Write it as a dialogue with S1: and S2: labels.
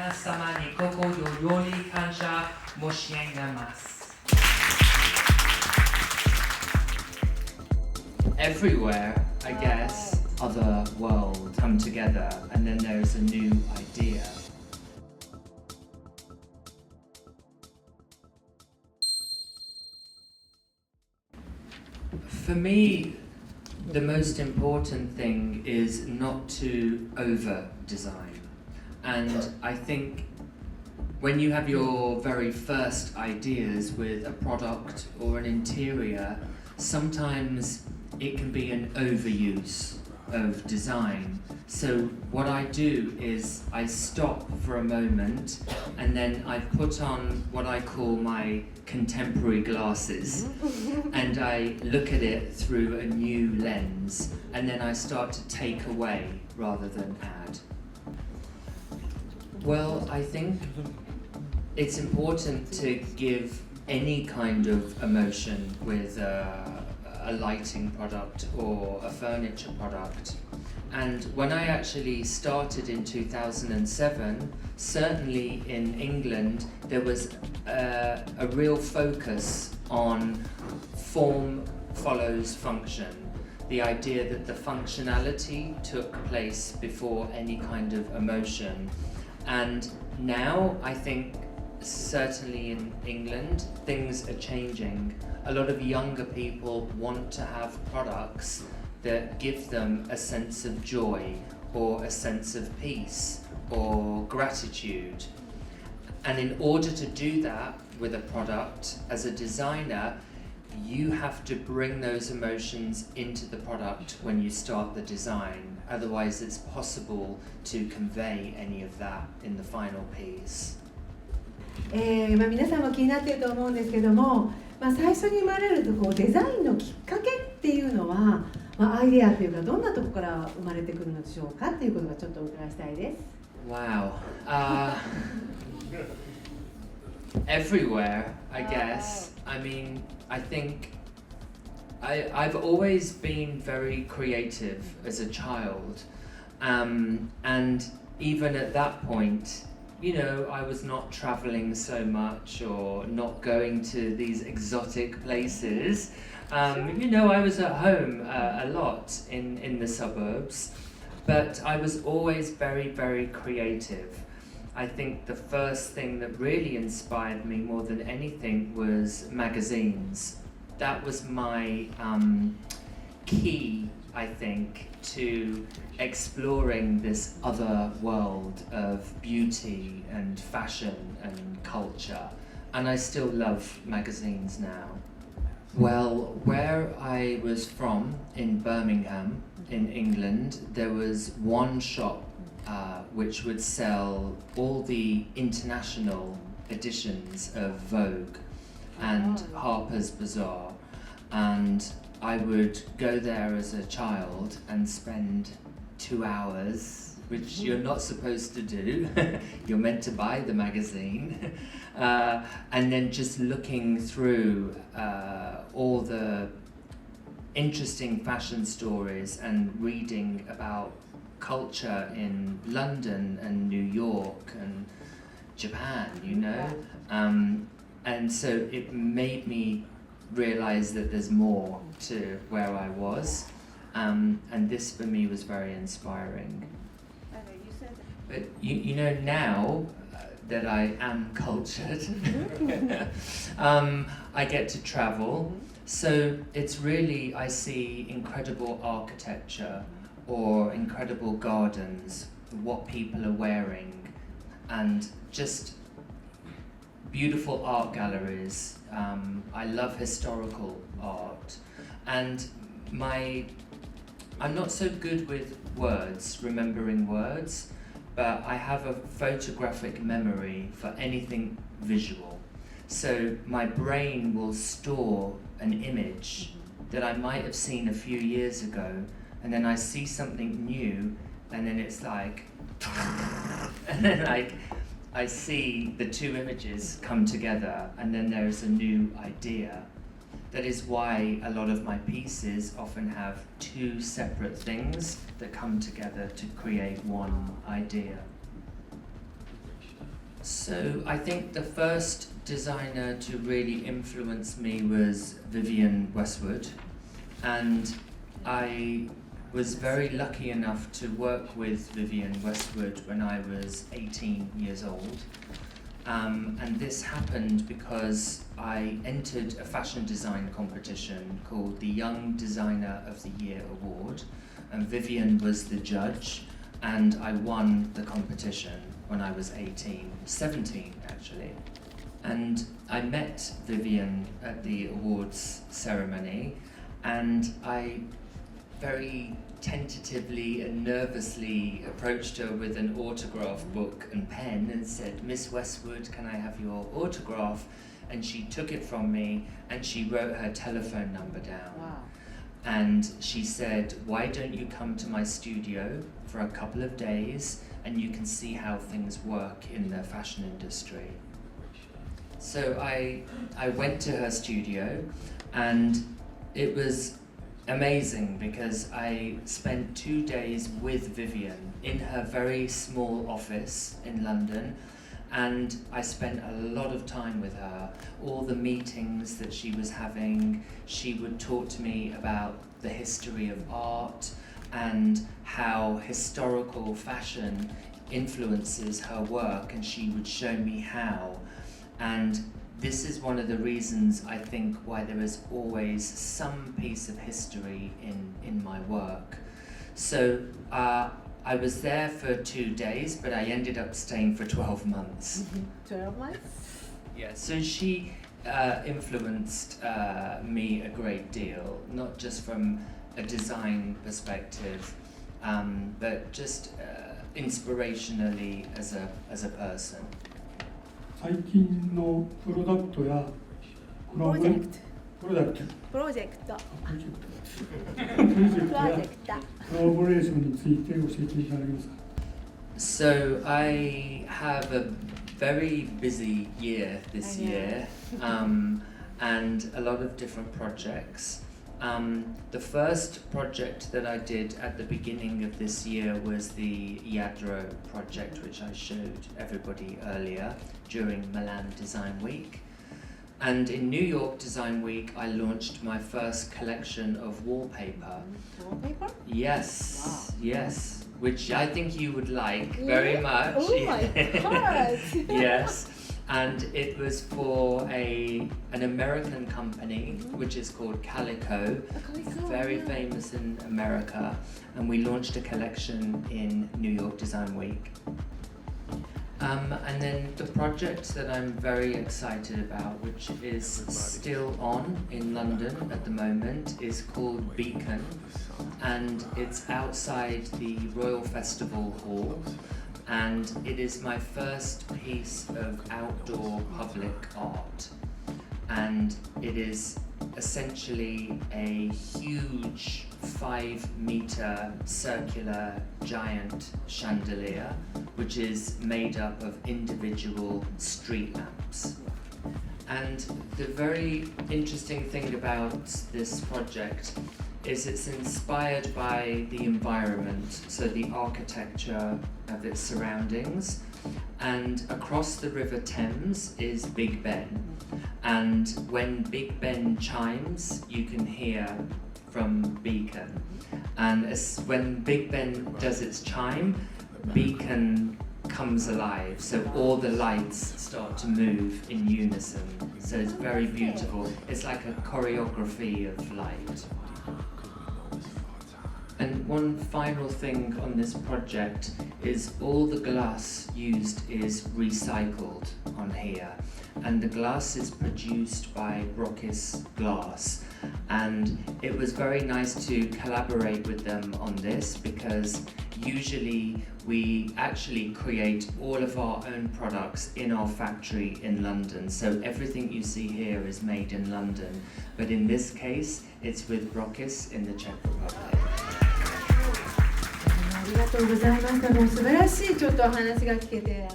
S1: 皆様に心より感謝申し上げます。Everywhere, I guess, other world come together, and then there's a new idea. For me, the most important thing is not to over-design. And I think when you have your very first ideas with a product or an interior, sometimes it can be an overuse of design. So what I do is I stop for a moment and then I put on what I call my contemporary glasses and I look at it through a new lens and then I start to take away rather than add. Well, I think it's important to give any kind of emotion with a lighting product or a furniture product. And when I actually started in 2007, certainly in England, there was a real focus on form follows function. The idea that the functionality took place before any kind of emotion. And now I think certainly in England, things are changing. A lot of younger people want to have products that give them a sense of joy or a sense of peace or gratitude. And in order to do that with a product, as a designer, you have to bring those emotions into the product when you start the design. Otherwise, it's possible to convey any of that in the final piece.
S2: 皆さんも気になっていると思うんですけども、最初に生まれるとこうデザインのきっかけっていうのは、アイデアというかどんなところから生まれてくるのでしょうかっていうことがちょっとお伺いしたいです。
S1: Wow. Everywhere, I guess. I mean, I think I've always been very creative as a child, and even at that point, you know, I was not traveling so much or not going to these exotic places. You know, I was at home a lot in the suburbs, but I was always very, very creative. I think the first thing that really inspired me more than anything was magazines. That was my key, I think, to exploring this other world of beauty and fashion and culture. And I still love magazines now. Well, where I was from, in Birmingham, in England, there was one shop which would sell all the international editions of Vogue and Harper's Bazaar. And I would go there as a child and spend 2 hours, which you're not supposed to do. You're meant to buy the magazine. And then just looking through all the interesting fashion stories and reading about culture in London and New York and Japan, you know. And so it made me realize that there's more to where I was, and this for me was very inspiring. But you know, now that I am cultured, I get to travel, so it's really, I see incredible architecture or incredible gardens, what people are wearing, and just beautiful art galleries. I love historical art, and I'm not so good with words, remembering words, but I have a photographic memory for anything visual. So my brain will store an image that I might have seen a few years ago, and then I see something new, and then it's like, and then I see the two images come together, and then there's a new idea. That is why a lot of my pieces often have two separate things that come together to create one idea. So I think the first designer to really influence me was Vivienne Westwood, and I was very lucky enough to work with Vivienne Westwood when I was 18 years old. And this happened because I entered a fashion design competition called the Young Designer of the Year Award, and Vivienne was the judge, and I won the competition when I was 17 actually. And I met Vivienne at the awards ceremony, and I very tentatively and nervously approached her with an autograph book and pen and said, "Miss Westwood, can I have your autograph?" And she took it from me and she wrote her telephone number down.
S2: Wow.
S1: And she said, "Why don't you come to my studio for a couple of days and you can see how things work in the fashion industry?" So I went to her studio, and it was amazing because I spent 2 days with Vivienne in her very small office in London, and I spent a lot of time with her. All the meetings that she was having, she would talk to me about the history of art and how historical fashion influences her work, and she would show me how. And this is one of the reasons I think why there is always some piece of history in my work. So I was there for 2 days, but I ended up staying for 12 months.
S2: 12 months?
S1: Yeah, so she influenced me a great deal, not just from a design perspective, but just inspirationally as a person.
S3: 最近のプロダクトや
S2: プロジェクト
S3: プロダクト
S2: プロジェクト
S3: プロジェクトやコラボレーションについて教えていただけますか。
S1: So I have a very busy year this year, and a lot of different projects. The first project that I did at the beginning of this year was the Yadro project, which I showed everybody earlier during Milan Design Week. And in New York Design Week, I launched my first collection of wallpaper.
S2: Wallpaper?
S1: Yes,
S2: Wow.
S1: Yes, which I think you would like very much.
S2: Oh my God!
S1: Yes. And it was for an American company which is called Calico, very famous in America, and we launched a collection in New York Design Week. And then the project that I'm very excited about, which is still on in London at the moment, is called Beacon, and it's outside the Royal Festival Hall. And it is my first piece of outdoor public art, and it is essentially a huge 5-meter circular giant chandelier, which is made up of individual street lamps. And the very interesting thing about this project is it's inspired by the environment, so the architecture of its surroundings. And across the River Thames is Big Ben. And when Big Ben chimes, you can hear from Beacon. And when Big Ben does its chime, Beacon comes alive, so all the lights start to move in unison. So it's very beautiful. It's like a choreography of light. And one final thing on this project is all the glass used is recycled on here, and the glass is produced by Brockis Glass, and it was very nice to collaborate with them on this because usually we actually create all of our own products in our factory in London, so everything you see here is made in London, but in this case it's with Brockis in the Czech Republic.
S2: ありがとうございました。もう素晴らしいちょっとお話が聞けて